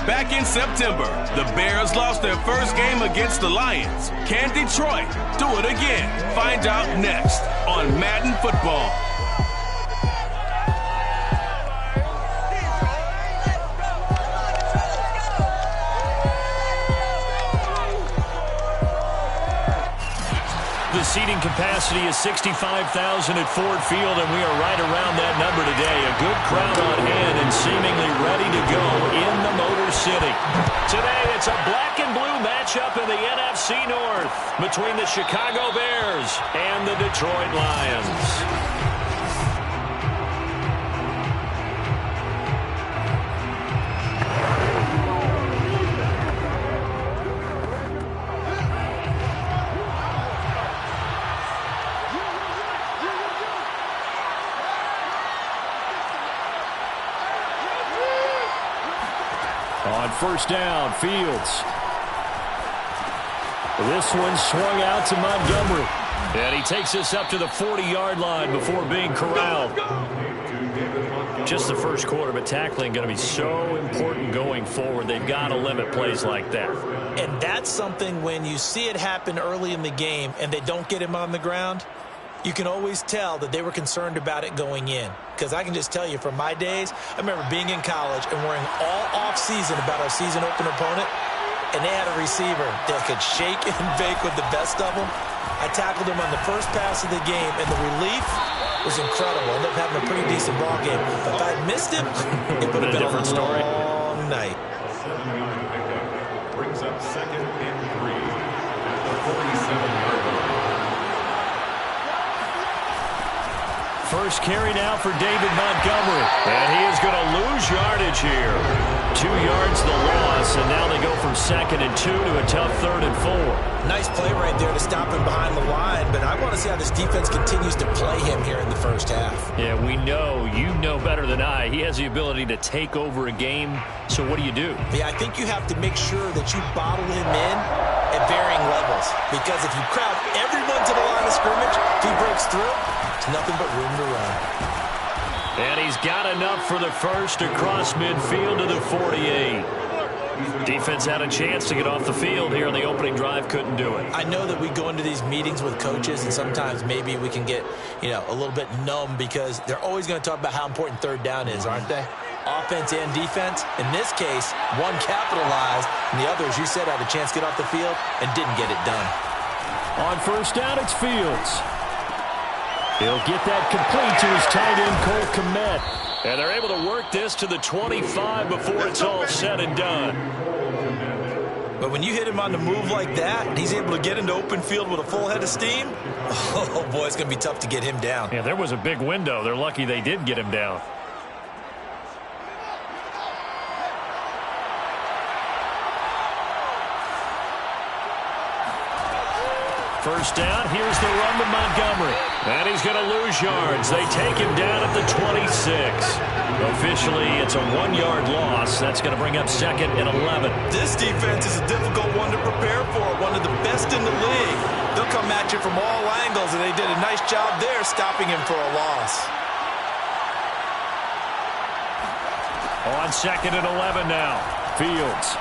Back in September, the Bears lost their first game against the Lions. Can Detroit do it again? Find out next on Madden Football. The seating capacity is 65,000 at Ford Field, and we are right around that number today. A good crowd on hand and seemingly ready to go in the Motor City. Today, it's a black and blue matchup in the NFC North between the Chicago Bears and the Detroit Lions. On first down, Fields. This one swung out to Montgomery. And he takes us up to the 40-yard line before being corralled. Just the first quarter, but tackling going to be so important going forward. They've got to limit plays like that. And that's something when you see it happen early in the game and they don't get him on the ground, you can always tell that they were concerned about it going in. Because I can just tell you from my days, I remember being in college and worrying all off-season about our season opener opponent, and they had a receiver that could shake and bake with the best of them. I tackled him on the first pass of the game, and the relief was incredible. I ended up having a pretty decent ball game. But if I had missed him, it would have been a different story. Long night. Brings up 2nd and 3 at the 47-yard line. First carry now for David Montgomery. And he is going to lose yardage here. 2 yards the loss, and now they go from 2nd and 2 to a tough 3rd and 4. Nice play right there to stop him behind the line, but I want to see how this defense continues to play him here in the first half. Yeah, we know, you know better than I, he has the ability to take over a game. So what do you do? Yeah, I think you have to make sure that you bottle him in at varying levels, because if you crowd everyone to the line of scrimmage, if he breaks through, it's nothing but room to run. And he's got enough for the first across midfield to the 48. Defense had a chance to get off the field here on the opening drive, couldn't do it. I know that we go into these meetings with coaches, and sometimes maybe we can get, a little bit numb because they're always going to talk about how important 3rd down is, aren't they? Offense and defense. In this case, one capitalized, and the other, as you said, had a chance to get off the field and didn't get it done. On first down, it's Fields. He'll get that complete to his tight end, Cole Kmet. And they're able to work this to the 25 before it's all said and done. But when you hit him on the move like that, and he's able to get into open field with a full head of steam, oh boy, it's going to be tough to get him down. Yeah, there was a big window. They're lucky they did get him down. First down, here's the run to Montgomery. And he's going to lose yards. They take him down at the 26. Officially, it's a 1-yard loss. That's going to bring up 2nd and 11. This defense is a difficult one to prepare for, one of the best in the league. They'll come at you from all angles, and they did a nice job there stopping him for a loss. On 2nd and 11 now, Fields.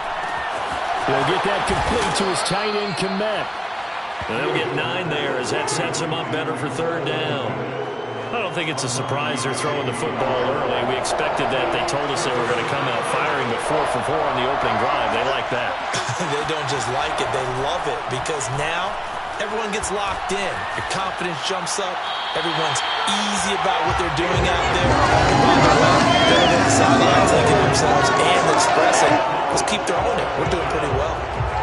He'll get that complete to his tight end, Kmet. They'll get 9 there as that sets him up better for 3rd down. I don't think it's a surprise they're throwing the football early. We expected that. They told us they were going to come out firing the 4 for 4 on the opening drive. They like that. They don't just like it. They love it because now everyone gets locked in. Your confidence jumps up. Everyone's easy about what they're doing out there. They're on the sideline taking themselves and expressing. Let's keep throwing it. We're doing pretty well.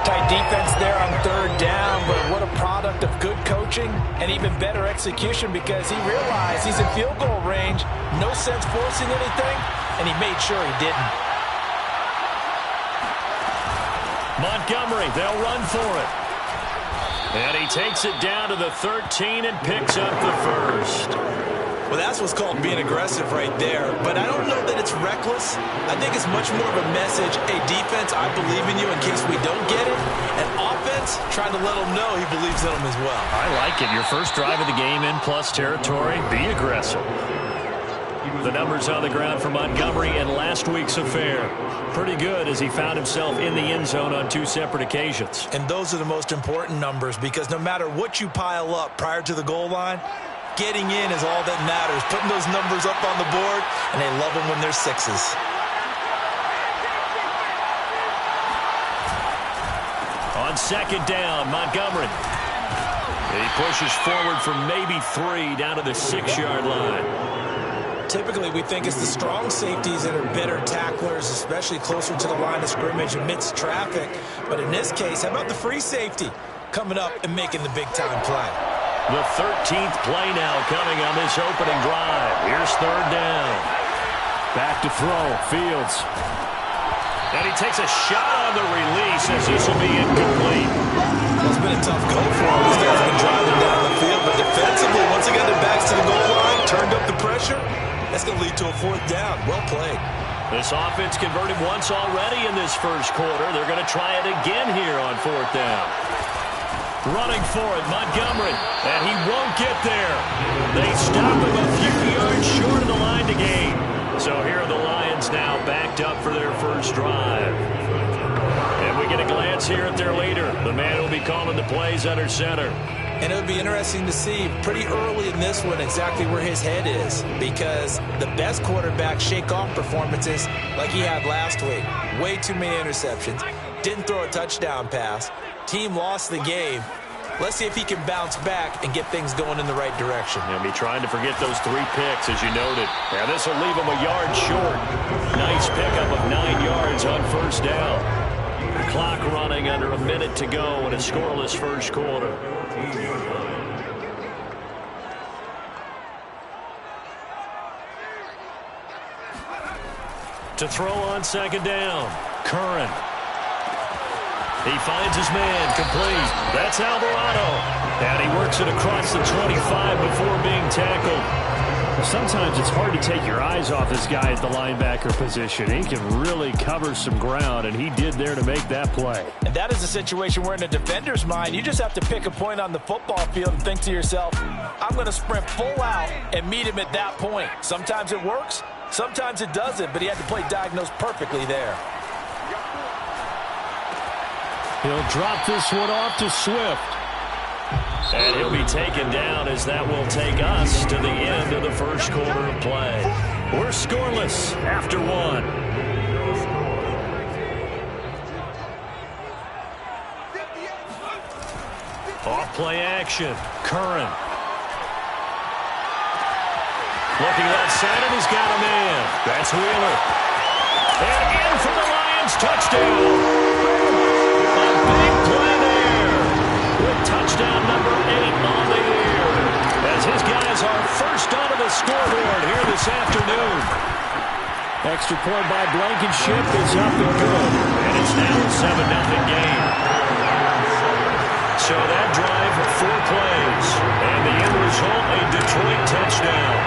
Tight defense there on 3rd down, but what a product of good coaching and even better execution because he realized he's in field goal range. No sense forcing anything, and he made sure he didn't. Montgomery, they'll run for it. And he takes it down to the 13 and picks up the first. Well, that's what's called being aggressive right there. But I don't know that it's reckless. I think it's much more of a message. Hey, defense, I believe in you in case we don't get it. And offense, trying to let him know he believes in him as well. I like it. Your first drive of the game in plus territory. Be aggressive. The numbers on the ground for Montgomery in last week's affair. Pretty good as he found himself in the end zone on 2 separate occasions. And those are the most important numbers because no matter what you pile up prior to the goal line, getting in is all that matters. Putting those numbers up on the board, and they love them when they're 6s. On second down, Montgomery. He pushes forward for maybe 3 down to the 6-yard line. Typically, we think it's the strong safeties that are better tacklers, especially closer to the line of scrimmage amidst traffic. But in this case, how about the free safety coming up and making the big-time play? The 13th play now coming on this opening drive. Here's third down. Back to throw, Fields. And he takes a shot on the release as this will be incomplete. Well, it's been a tough go for him. These guys have been driving down the field, but defensively, once they got their backs to the goal line, turned up the pressure, that's going to lead to a 4th down. Well played. This offense converted once already in this first quarter. They're going to try it again here on 4th down. Running for it, Montgomery, and he won't get there. They stop him a few yards short of the line to gain. So here are the Lions now backed up for their first drive. And we get a glance here at their leader, the man who will be calling the plays under center. And it would be interesting to see pretty early in this one exactly where his head is, because the best quarterback shake off performances like he had last week. Way too many interceptions. Didn't throw a touchdown pass. Team lost the game. Let's see if he can bounce back and get things going in the right direction. He'll be trying to forget those 3 picks, as you noted. Now this will leave him a yard short. Nice pickup of 9 yards on first down. Clock running under a minute to go in a scoreless first quarter. To throw on second down, Curran. He finds his man, complete. That's Alvarado. And he works it across the 25 before being tackled. Sometimes it's hard to take your eyes off this guy at the linebacker position. He can really cover some ground, and he did there to make that play. And that is a situation where in a defender's mind, you just have to pick a point on the football field and think to yourself, I'm going to sprint full out and meet him at that point. Sometimes it works, sometimes it doesn't, but he had to play diagnosed perfectly there. He'll drop this one off to Swift. And he'll be taken down as that will take us to the end of the first quarter of play. We're scoreless after 1. Off play action. Curran. Looking left side, and he's got a man. That's Wheeler. And in for the Lions, touchdown. A big play there with touchdown number 8 on the year as his guys are first onto the scoreboard here this afternoon. Extra point by Blankenship is up and good. And it's now a 7-0 game. So that drive, 4 plays. And the end result, a Detroit touchdown.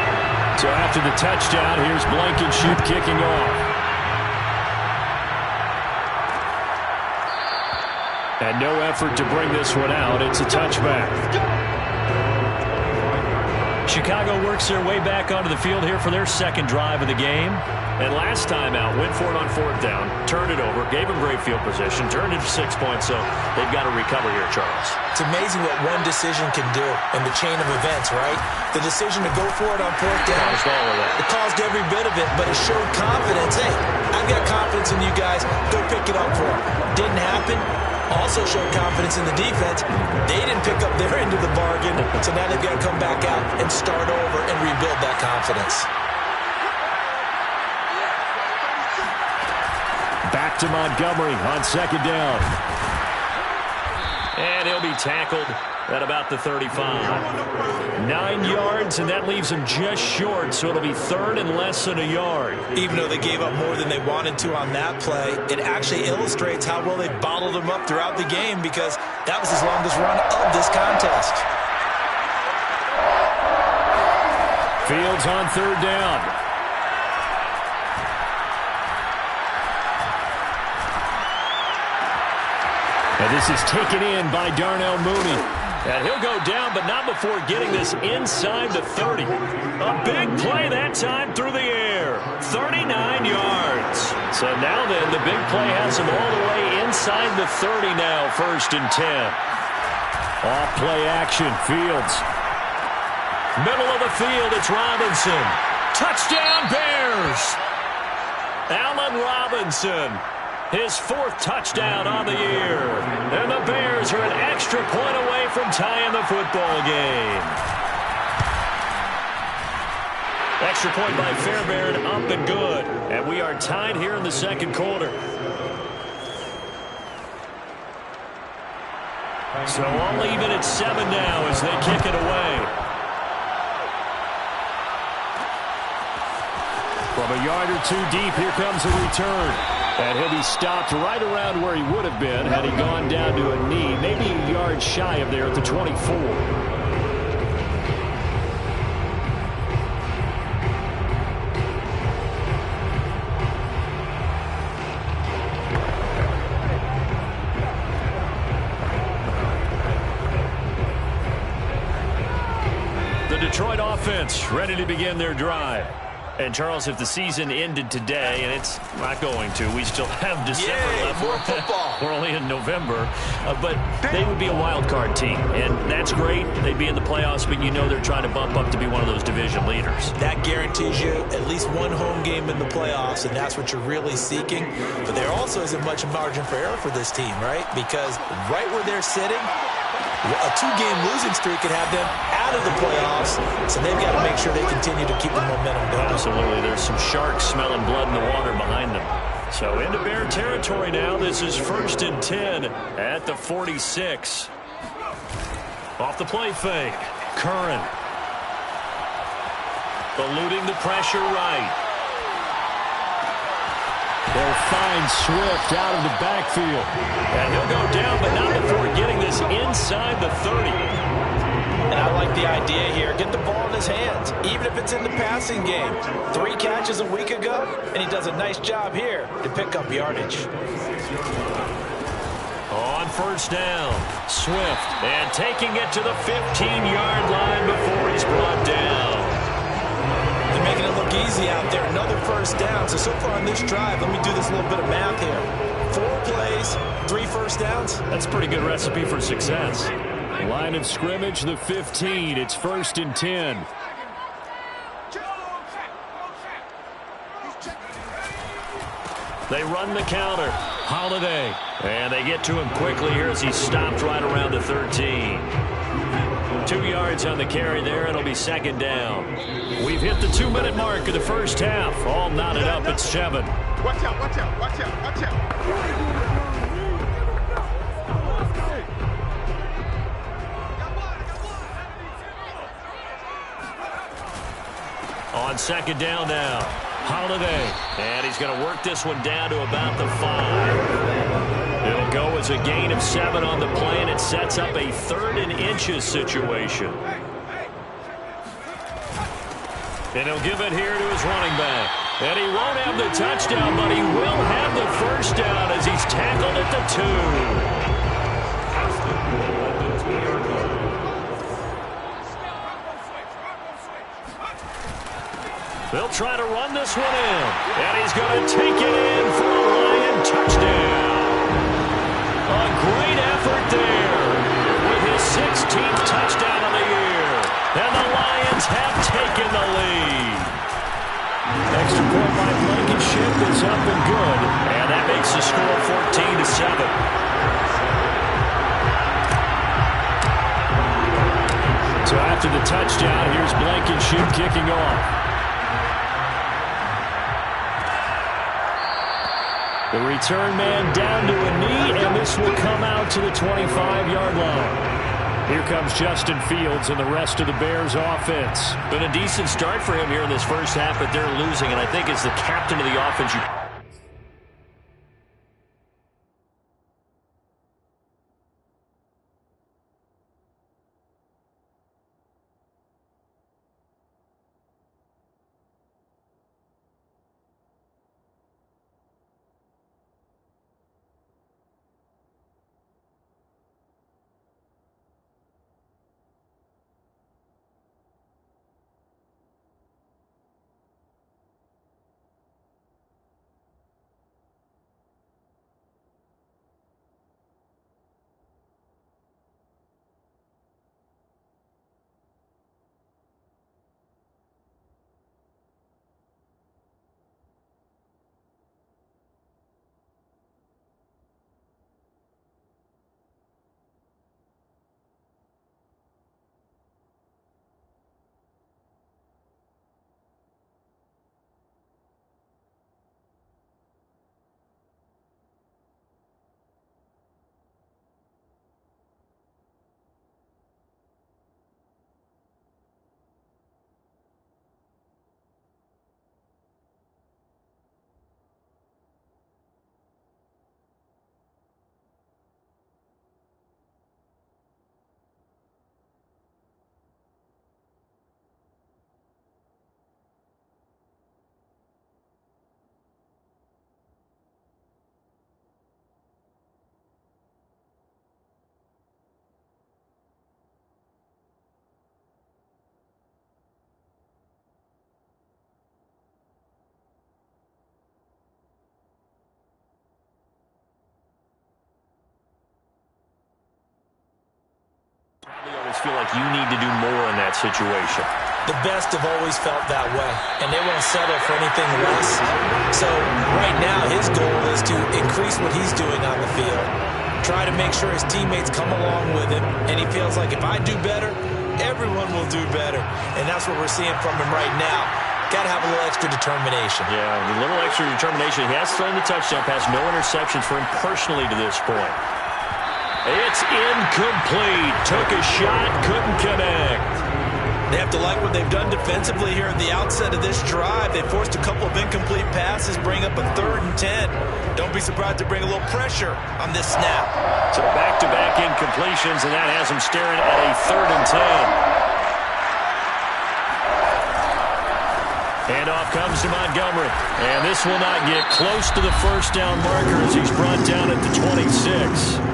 So after the touchdown, here's Blankenship kicking off. And no effort to bring this one out. It's a touchback. Chicago works their way back onto the field here for their second drive of the game. And last time out, went for it on 4th down, turned it over, gave them great field position, turned it to 6 points, so they've got to recover here, Charles. It's amazing what one decision can do in the chain of events, right? The decision to go for it on 4th down. Caused all of that. It caused every bit of it, but it showed confidence. Hey, I've got confidence in you guys. Go pick it up for them. Didn't happen. Also showed confidence in the defense. They didn't pick up their end of the bargain, so now they've got to come back out and start over and rebuild that confidence. Back to Montgomery on second down. And he'll be tackled at about the 35. 9 yards, and that leaves him just short, so it'll be 3rd and less than a yard. Even though they gave up more than they wanted to on that play, it actually illustrates how well they bottled him up throughout the game because that was his longest run of this contest. Fields on 3rd down. And this is taken in by Darnell Mooney. And he'll go down, but not before getting this inside the 30. A big play that time through the air. 39 yards. So now then, the big play has him all the way inside the 30 now, 1st and 10. Off play action, Fields. Middle of the field, it's Robinson. Touchdown, Bears! Allen Robinson. His 4th touchdown on the year. And the Bears are an extra point away from tying the football game. Extra point by Fairbairn, up and good. And we are tied here in the 2nd quarter. So all even at 7 now as they kick it away. From a yard or 2 deep, here comes a return. And he'll be stopped right around where he would have been had he gone down to a knee, maybe a yard shy of there at the 24. The Detroit offense ready to begin their drive. And, Charles, if the season ended today, and it's not going to, we still have December left. More football. We're only in November. But they would be a wild card team, and that's great. They'd be in the playoffs, but you know they're trying to bump up to be one of those division leaders. That guarantees you at least one home game in the playoffs, and that's what you're really seeking. But there also isn't much margin for error for this team, right? Because right where they're sitting, a 2-game losing streak could have them out of the playoffs, so they've got to make sure they continue to keep the momentum going. Absolutely. There's some sharks smelling blood in the water behind them. So into Bear territory now. This is 1st and 10 at the 46. Off the play fake. Curran. Eluding the pressure right. They'll find Swift out of the backfield. And he'll go down, but not before getting this inside the 30. And I like the idea here. Get the ball in his hands, even if it's in the passing game. 3 catches a week ago, and he does a nice job here to pick up yardage. On 1st down, Swift, and taking it to the 15-yard line before he's brought down. They're making it look easy out there. Another 1st down. So far on this drive, let me do this little bit of math here. 4 plays, 3 1st downs. That's a pretty good recipe for success. Line of scrimmage, the 15. It's 1st and 10. They run the counter. Holiday. And they get to him quickly here as he's stopped right around the 13. 2 yards on the carry there. It'll be 2nd down. We've hit the 2-minute mark of the 1st half. All knotted up at 7. Watch out, watch out, watch out, watch out. On 2nd down now, Holiday. And he's going to work this one down to about the 5. It'll go as a gain of 7 on the play, and it sets up a 3rd and inches situation. And he'll give it here to his running back. And he won't have the touchdown, but he will have the 1st down as he's tackled at the 2. They'll try to run this one in. And he's going to take it in for a Lion touchdown. A great effort there with his 16th touchdown of the year. And the Lions have taken the lead. Extra point by Blankenship is up and good. And that makes the score 14-7. So after the touchdown, here's Blankenship kicking off. The return man down to a knee, and this will come out to the 25-yard line. Here comes Justin Fields and the rest of the Bears offense. Been a decent start for him here in this 1st half, but they're losing, and I think as the captain of the offense, you almost feel like you need to do more in that situation. The best have always felt that way, and they won't settle for anything less. So right now his goal is to increase what he's doing on the field, try to make sure his teammates come along with him, and he feels like if I do better, everyone will do better. And that's what we're seeing from him right now. Got to have a little extra determination. Yeah, a little extra determination. He has thrown the touchdown pass, no interceptions for him personally to this point. It's incomplete. Took a shot, couldn't connect. They have to like what they've done defensively here at the outset of this drive. They forced a couple of incomplete passes, bring up a 3rd and 10. Don't be surprised to bring a little pressure on this snap. So back-to-back incompletions, and that has them staring at a 3rd and 10. And off comes to Montgomery. And this will not get close to the first down marker as he's brought down at the 26.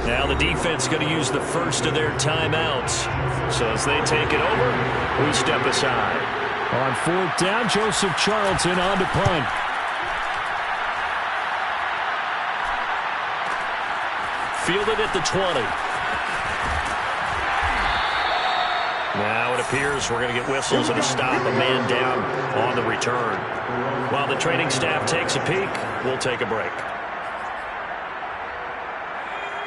Now the defense going to use the first of their timeouts. So as they take it over, we step aside. On 4th down, Joseph Charlton on to punt. Fielded at the 20. Now it appears we're going to get whistles and a stop, a man down on the return. While the training staff takes a peek, we'll take a break.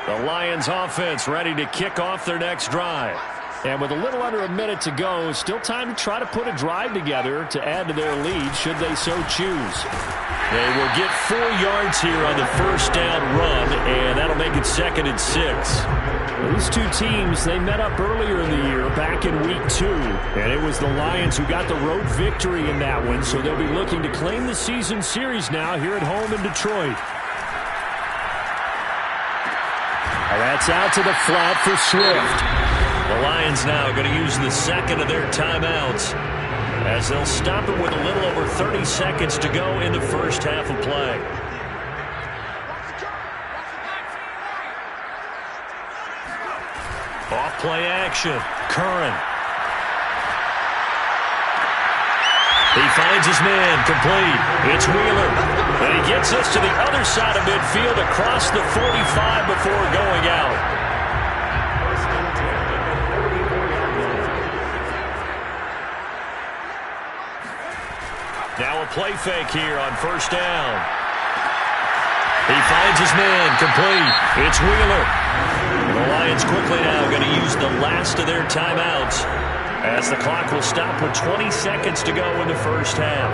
The Lions offense ready to kick off their next drive. And with a little under a minute to go, still time to try to put a drive together to add to their lead should they so choose. They will get 4 yards here on the first down run, and that'll make it 2nd and 6. These two teams, they met up earlier in the year, back in week 2. And it was the Lions who got the road victory in that one, so they'll be looking to claim the season series now here at home in Detroit. That's out to the flat for Swift. The Lions now going to use the 2nd of their timeouts as they'll stop it with a little over 30 seconds to go in the first half of play. Off play action. Curran. He finds his man, complete. It's Wheeler. And he gets us to the other side of midfield across the 45 before going out. Now a play fake here on first down. He finds his man, complete. It's Wheeler. The Lions quickly now going to use the last of their timeouts as the clock will stop with 20 seconds to go in the first half.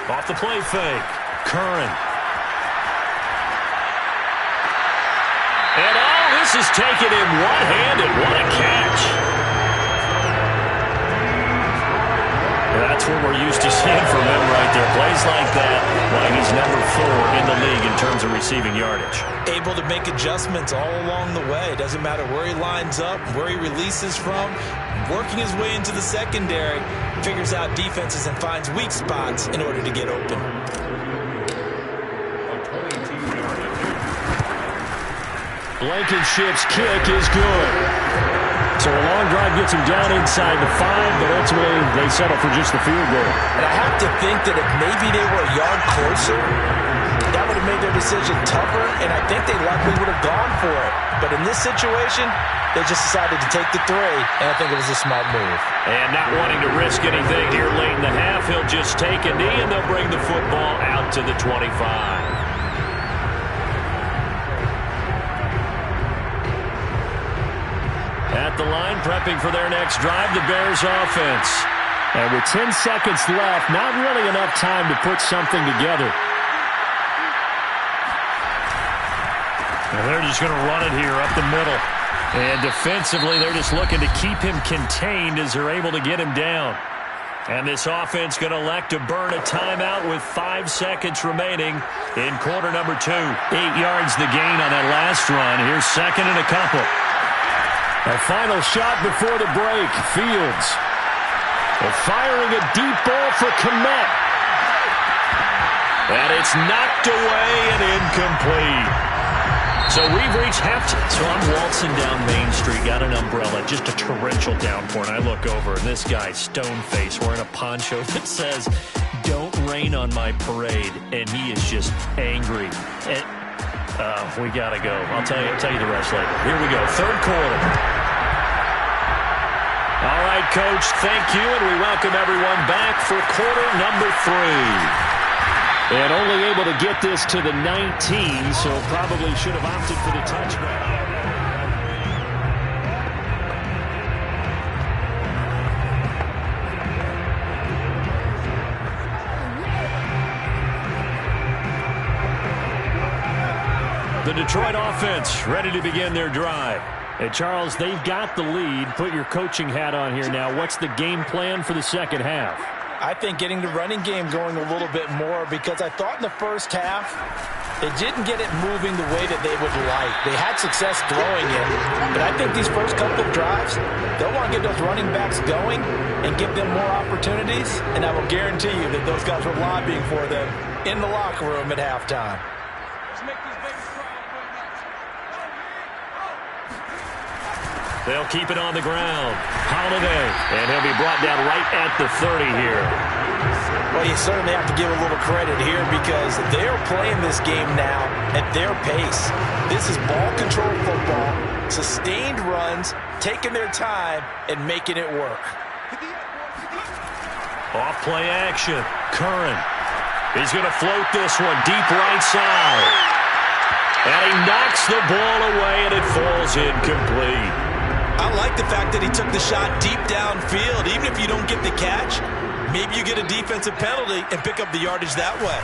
Off the play fake. Curran. And this is taken in one-handed. What a catch. That's what we're used to seeing from him right there. Plays like that, like he's number 4 in the league in terms of receiving yardage. Able to make adjustments all along the way. Doesn't matter where he lines up, where he releases from. Working his way into the secondary, figures out defenses and finds weak spots in order to get open. Blankenship's kick is good. So a long drive gets him down inside the 5, but ultimately they settle for just the field goal. And I have to think that if maybe they were a yard closer, that would have made their decision tougher, and I think they likely would have gone for it. But in this situation, they just decided to take the 3, and I think it was a smart move. And not wanting to risk anything here late in the half, he'll just take a knee, and they'll bring the football out to the 25. At the line, prepping for their next drive, the Bears offense. And with 10 seconds left, not really enough time to put something together. And they're just going to run it here up the middle. And defensively, they're just looking to keep him contained as they're able to get him down. And this offense going to elect to burn a timeout with 5 seconds remaining in quarter number 2. 8 yards the gain on that last run. Here's 2nd and a couple. A final shot before the break. Fields. They're firing a deep ball for Kmet. And it's knocked away and incomplete. So we've reached halftime. So I'm waltzing down Main Street, got an umbrella, just a torrential downpour, and I look over, and this guy's stone-faced wearing a poncho that says, "Don't rain on my parade," and he is just angry. And, we got to go. I'll tell you the rest later. Here we go, third quarter. All right, Coach, thank you, and we welcome everyone back for quarter number 3. And only able to get this to the 19, so probably should have opted for the touchback. The Detroit offense ready to begin their drive. Hey, Charles, they've got the lead. Put your coaching hat on here now. What's the game plan for the second half? I think getting the running game going a little bit more, because I thought in the first half they didn't get it moving the way that they would like. They had success throwing it, but I think these first couple of drives, they'll want to get those running backs going and give them more opportunities, and I will guarantee you that those guys were lobbying for them in the locker room at halftime. They'll keep it on the ground. Holiday, and he'll be brought down right at the 30 here. Well, you certainly have to give a little credit here, because they're playing this game now at their pace. This is ball control football, sustained runs, taking their time, and making it work. Off play action. Curran. He's going to float this one deep right side. And he knocks the ball away, and it falls incomplete. I like the fact that he took the shot deep downfield. Even if you don't get the catch, maybe you get a defensive penalty and pick up the yardage that way.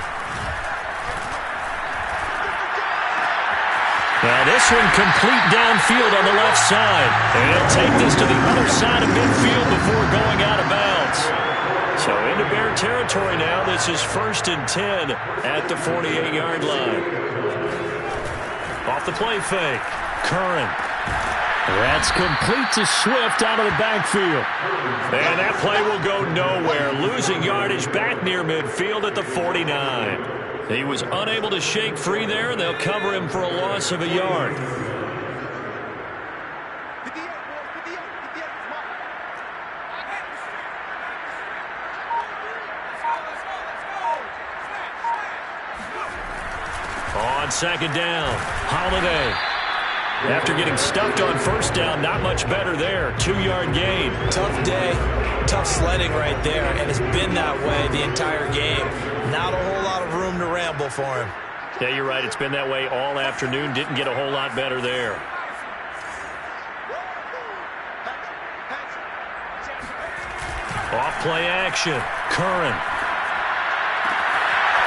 Now this one complete downfield on the left side. And he'll take this to the other side of midfield before going out of bounds. So into Bear territory now. This is 1st and 10 at the 48-yard line. Off the play fake. Curran. That's complete to Swift out of the backfield. And that play will go nowhere. Losing yardage back near midfield at the 49. He was unable to shake free there, and they'll cover him for a loss of a yard. On second down, Holiday. After getting stuffed on first down, not much better there. 2-yard gain. Tough day, tough sledding right there, and it's been that way the entire game. Not a whole lot of room to ramble for him. Yeah, you're right. It's been that way all afternoon. Didn't get a whole lot better there. Off play action. Curran.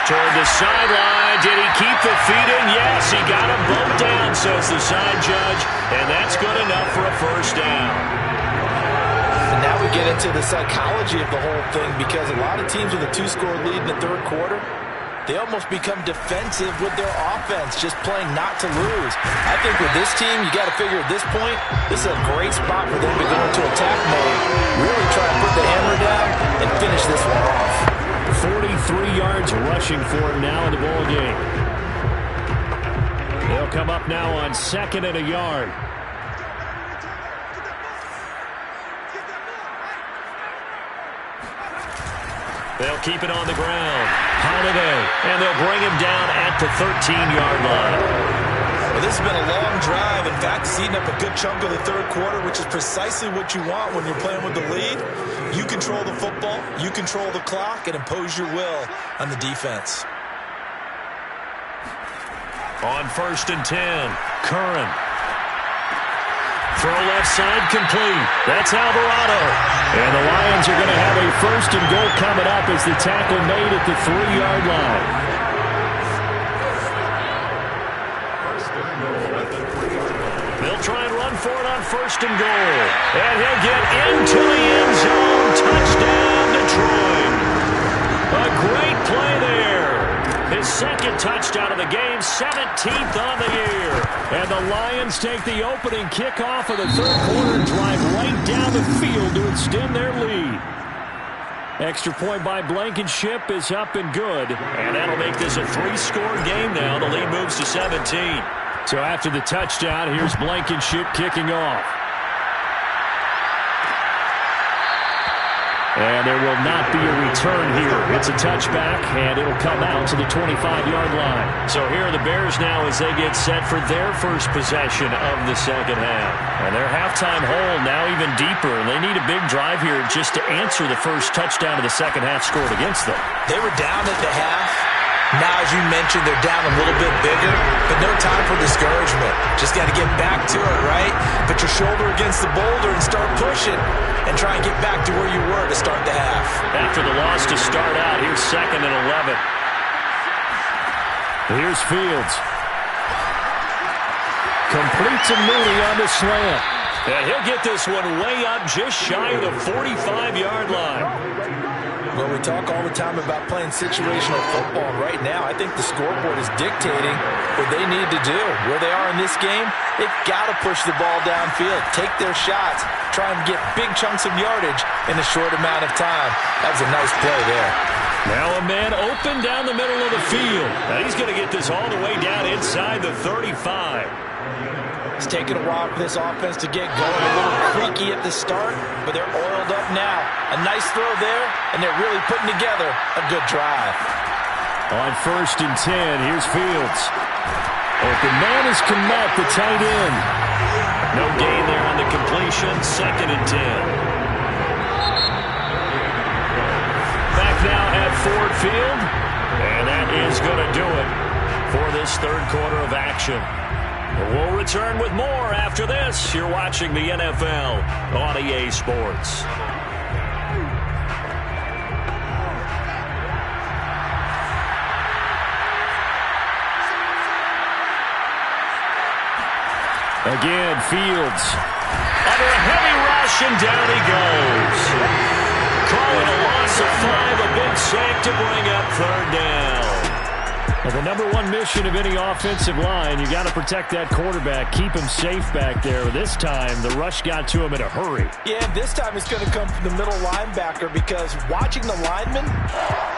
Toward the sideline. Did he keep the feet in? Yes, he got him both down, says the side judge. And that's good enough for a first down. And now we get into the psychology of the whole thing, because a lot of teams with a 2-score lead in the third quarter, they almost become defensive with their offense, just playing not to lose. I think with this team, you got to figure at this point, this is a great spot for them to go into attack mode, really try to put the hammer down and finish this one off. 43 yards rushing for him now in the ball game. They'll come up now on 2nd and a yard. They'll keep it on the ground. Holiday, and they'll bring him down at the 13-yard line. Well, this has been a long drive. In fact, it's eating up a good chunk of the third quarter, which is precisely what you want when you're playing with the lead. You control the football, you control the clock, and impose your will on the defense. On 1st and 10, Curran. Throw left side complete. That's Alvarado. And the Lions are going to have a 1st and goal coming up as the tackle made at the 3-yard line. They'll try and run for it on 1st and goal. And he'll get into the end zone. Touchdown, Detroit. A great play there. His 2nd touchdown of the game, 17th on the year. And the Lions take the opening kickoff of the third quarter and drive right down the field to extend their lead. Extra point by Blankenship is up and good. And that'll make this a 3-score game now. The lead moves to 17. So after the touchdown, here's Blankenship kicking off. And there will not be a return here. It's a touchback, and it'll come out to the 25-yard line. So here are the Bears now as they get set for their first possession of the second half. And their halftime hole now even deeper, and they need a big drive here just to answer the first touchdown of the second half scored against them. They were down at the half. Now, as you mentioned, they're down a little bit bigger, but no time for discouragement. Just got to get back to it, right? Put your shoulder against the boulder and start pushing and try and get back to where you were to start the half. After the loss to start out, here's 2nd and 11. Here's Fields. Complete to Mooney on the slant. And he'll get this one way up just shy of the 45-yard line. Well, we talk all the time about playing situational football. Right now, I think the scoreboard is dictating what they need to do. Where they are in this game, they've got to push the ball downfield, take their shots, try and get big chunks of yardage in a short amount of time. That was a nice play there. Now a man open down the middle of the field. And he's going to get this all the way down inside the 35. It's taken a while for this offense to get going. A little creaky at the start, but they're oiled up now. A nice throw there, and they're really putting together a good drive. On 1st and 10, here's Fields. Open man is Kmet, the tight end. No gain there on the completion. 2nd and 10. Back now at Ford Field. And that is going to do it for this third quarter of action. We'll return with more after this. You're watching the NFL on EA Sports. Again, Fields. Under a heavy rush, and down he goes. Call it a loss of 5, a big sack to bring up 3rd down. Well, the number one mission of any offensive line, you got to protect that quarterback, keep him safe back there. This time, the rush got to him in a hurry. Yeah, this time it's going to come from the middle linebacker because watching the lineman,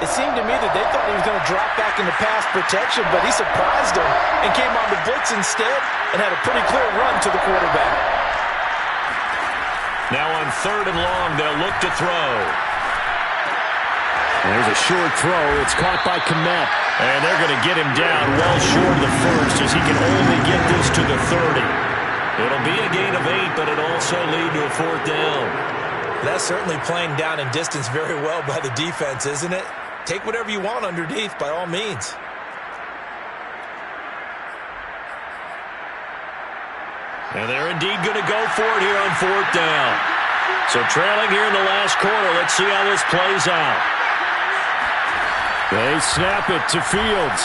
it seemed to me that they thought he was going to drop back into pass protection, but he surprised them and came on the blitz instead and had a pretty clear run to the quarterback. Now on 3rd and long, they'll look to throw. There's a short throw. It's caught by Kmet. And they're going to get him down well short of the first as he can only get this to the 30. It'll be a gain of 8, but it'll also lead to a 4th down. That's certainly playing down in distance very well by the defense, isn't it? Take whatever you want underneath, by all means. And they're indeed going to go for it here on 4th down. So trailing here in the last quarter, let's see how this plays out. They snap it to Fields.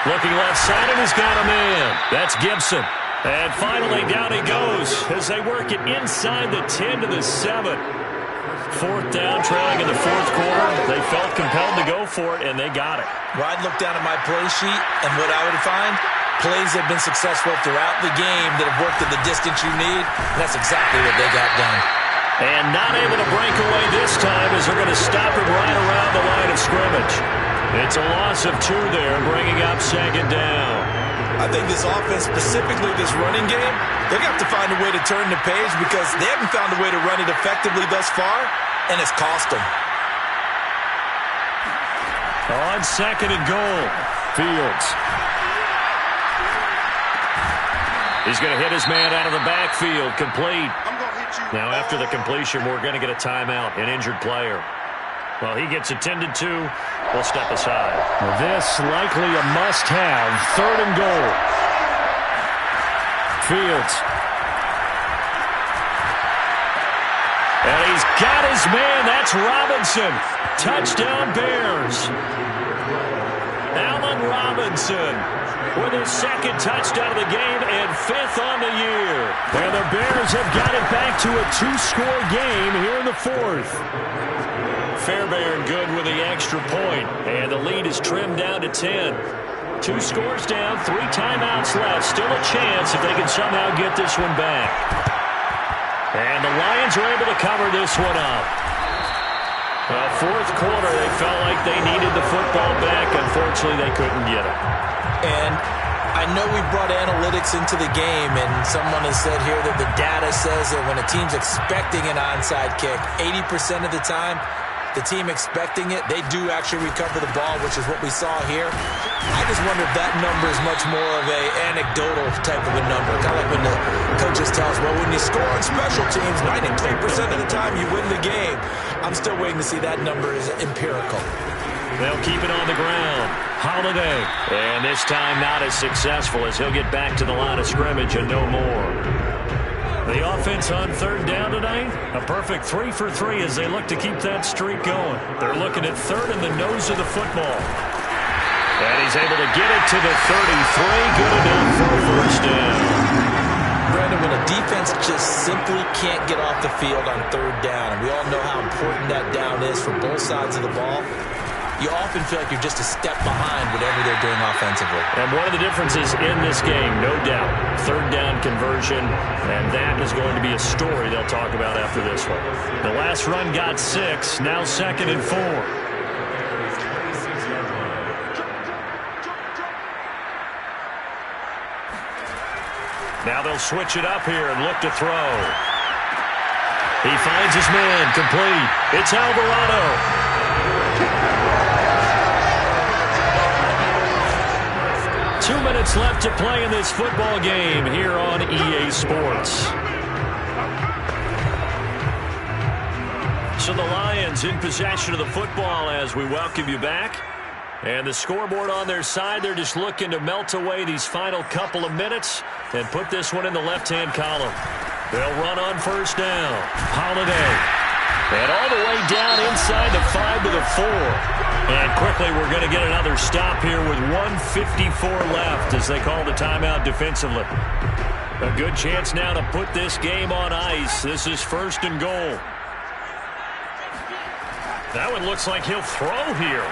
Looking left side, and he's got a man. That's Gibson. And finally, down he goes as they work it inside the 10 to the 7. 4th down, trailing in the 4th quarter. They felt compelled to go for it, and they got it. Well, I'd look down at my play sheet, and what I would find, plays have been successful throughout the game that have worked at the distance you need, and that's exactly what they got done. And not able to break away this time as they're going to stop him right around the line of scrimmage. It's a loss of 2 there, bringing up 2nd down. I think this offense, specifically this running game, they're going to have to find a way to turn the page because they haven't found a way to run it effectively thus far, and it's cost them. On 2nd and goal, Fields. He's going to hit his man out of the backfield, complete. Now, after the completion, we're going to get a timeout, an injured player. Well, he gets attended to. We'll step aside. Well, this likely a must-have. 3rd and goal. Fields. And he's got his man. That's Robinson. Touchdown, Bears. Allen Robinson with his 2nd touchdown of the game and 5th on the year. And the Bears have got it back to a 2-score game here in the 4th. Fairbairn good with the extra point, and the lead is trimmed down to 10. 2 scores down, 3 timeouts left. Still a chance if they can somehow get this one back. And the Lions are able to cover this one up. 4th quarter, they felt like they needed the football back. Unfortunately, they couldn't get it. And I know we brought analytics into the game, and someone has said here that the data says that when a team's expecting an onside kick, 80% of the time, the team expecting it, they do actually recover the ball, which is what we saw here. I just wonder if that number is much more of a anecdotal type of a number. Kind of like when the coaches tell us, well, when you score on special teams, 93% of the time you win the game. I'm still waiting to see that number is empirical. They'll keep it on the ground. Holiday. And this time not as successful as he'll get back to the line of scrimmage and no more. The offense on third down tonight, a perfect 3 for 3 as they look to keep that streak going. They're looking at third in the nose of the football. And he's able to get it to the 33. Good enough for a first down. Brandon, when a defense just simply can't get off the field on third down, and we all know how important that down is for both sides of the ball, you often feel like you're just a step behind whatever they're doing offensively. And one of the differences in this game, no doubt, third down conversion, and that is going to be a story they'll talk about after this one. The last run got 6, now 2nd and 4. Now they'll switch it up here and look to throw. He finds his man, complete. It's Alvarado. 2 minutes left to play in this football game here on EA Sports. So the Lions in possession of the football as we welcome you back. And the scoreboard on their side, they're just looking to melt away these final couple of minutes and put this one in the left-hand column. They'll run on first down. Holiday. And all the way down inside the 5 to the 4. And quickly we're going to get another stop here with 1:54 left as they call the timeout defensively. A good chance now to put this game on ice. This is 1st and goal. That one looks like he'll throw here.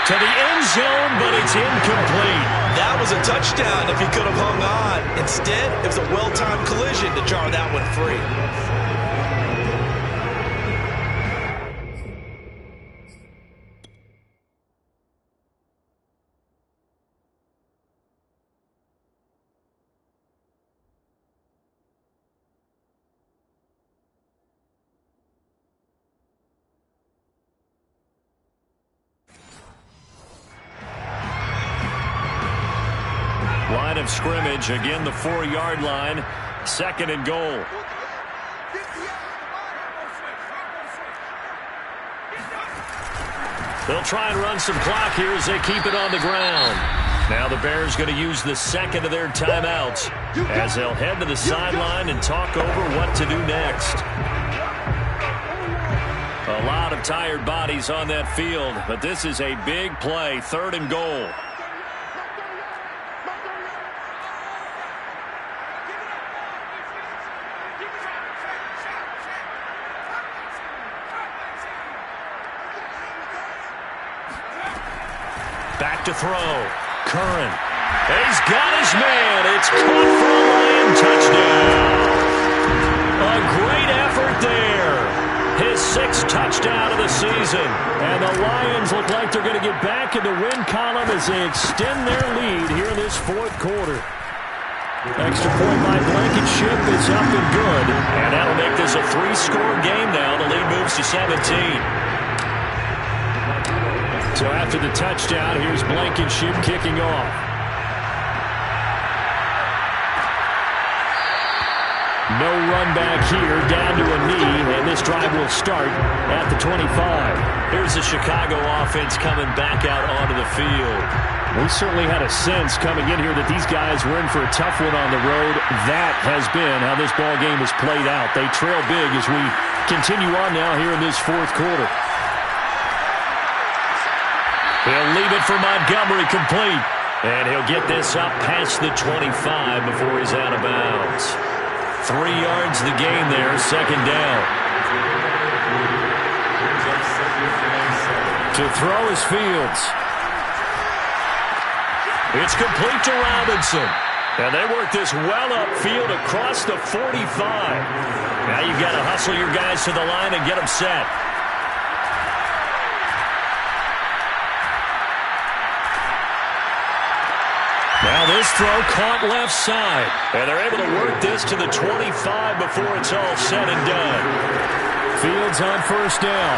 To the end zone, but it's incomplete. That was a touchdown if he could have hung on. Instead, it was a well-timed collision to jar that one free. Line of scrimmage, again the 4-yard line, 2nd and goal. They'll try and run some clock here as they keep it on the ground. Now the Bears going to use the 2nd of their timeouts as they'll head to the sideline and talk over what to do next. A lot of tired bodies on that field, but this is a big play, 3rd and goal. Back to throw. Curran. He's got his man. It's caught for a Lion touchdown. A great effort there. His 6th touchdown of the season. And the Lions look like they're going to get back in the win column as they extend their lead here in this 4th quarter. Extra point by Blankenship is up and good. And that'll make this a 3-score game now. The lead moves to 17. So after the touchdown, here's Blankenship kicking off. No run back here, down to a knee, and this drive will start at the 25. Here's the Chicago offense coming back out onto the field. We certainly had a sense coming in here that these guys were in for a tough one on the road. That has been how this ball game has played out. They trail big as we continue on now here in this 4th quarter. He'll leave it for Montgomery complete. And he'll get this up past the 25 before he's out of bounds. 3 yards the gain there, 2nd down. To throw is Fields. It's complete to Robinson. And they work this well upfield across the 45. Now you've got to hustle your guys to the line and get them set. this throw caught left side. And they're able to work this to the 25 before it's all said and done. Fields on first down.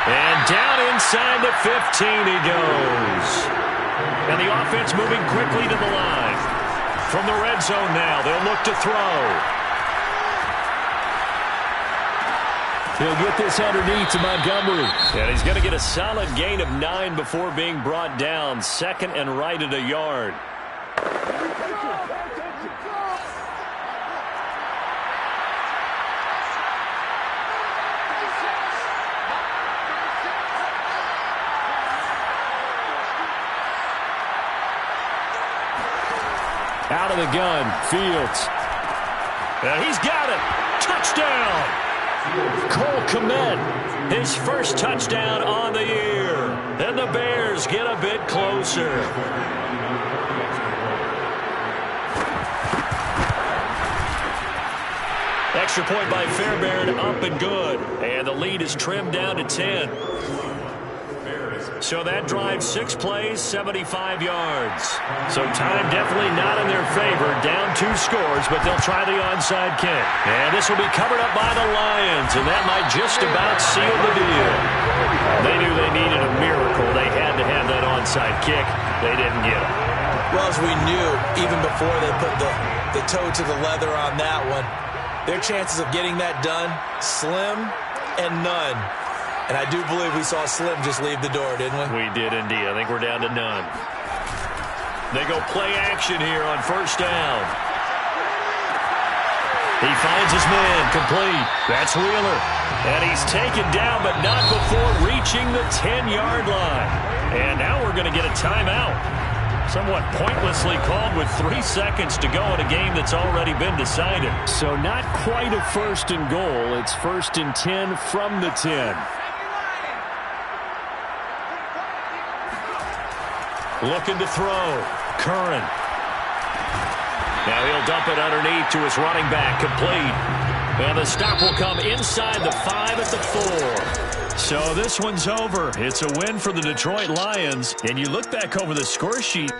And down inside the 15 he goes. And the offense moving quickly to the line. From the red zone now, they'll look to throw. He'll get this underneath to Montgomery. And he's going to get a solid gain of 9 before being brought down. Second and right at a yard. Out of the gun, Fields. And he's got it. Touchdown. Cole Kmet, his first touchdown on the year. And the Bears get a bit closer. Extra point by Fairbairn, up and good. And the lead is trimmed down to 10. So that drives 6 plays, 75 yards. So time definitely not in their favor. Down 2 scores, but they'll try the onside kick. And this will be covered up by the Lions, and that might just about seal the deal. They knew they needed a miracle. They had to have that onside kick. They didn't get it. Well, as we knew, even before they put the toe to the leather on that one, their chances of getting that done, slim and none. And I do believe we saw Slim just leave the door, didn't we? We did indeed. I think we're down to none. They go play action here on first down. He finds his man, complete. That's Wheeler. And he's taken down, but not before reaching the 10-yard line. And now we're going to get a timeout. Somewhat pointlessly called with 3 seconds to go in a game that's already been decided. So not quite a first and goal. It's first and 10 from the 10. Looking to throw. Curran. Now he'll dump it underneath to his running back. Complete. And the stop will come inside the 5 at the 4. So this one's over. It's a win for the Detroit Lions. And you look back over the score sheet.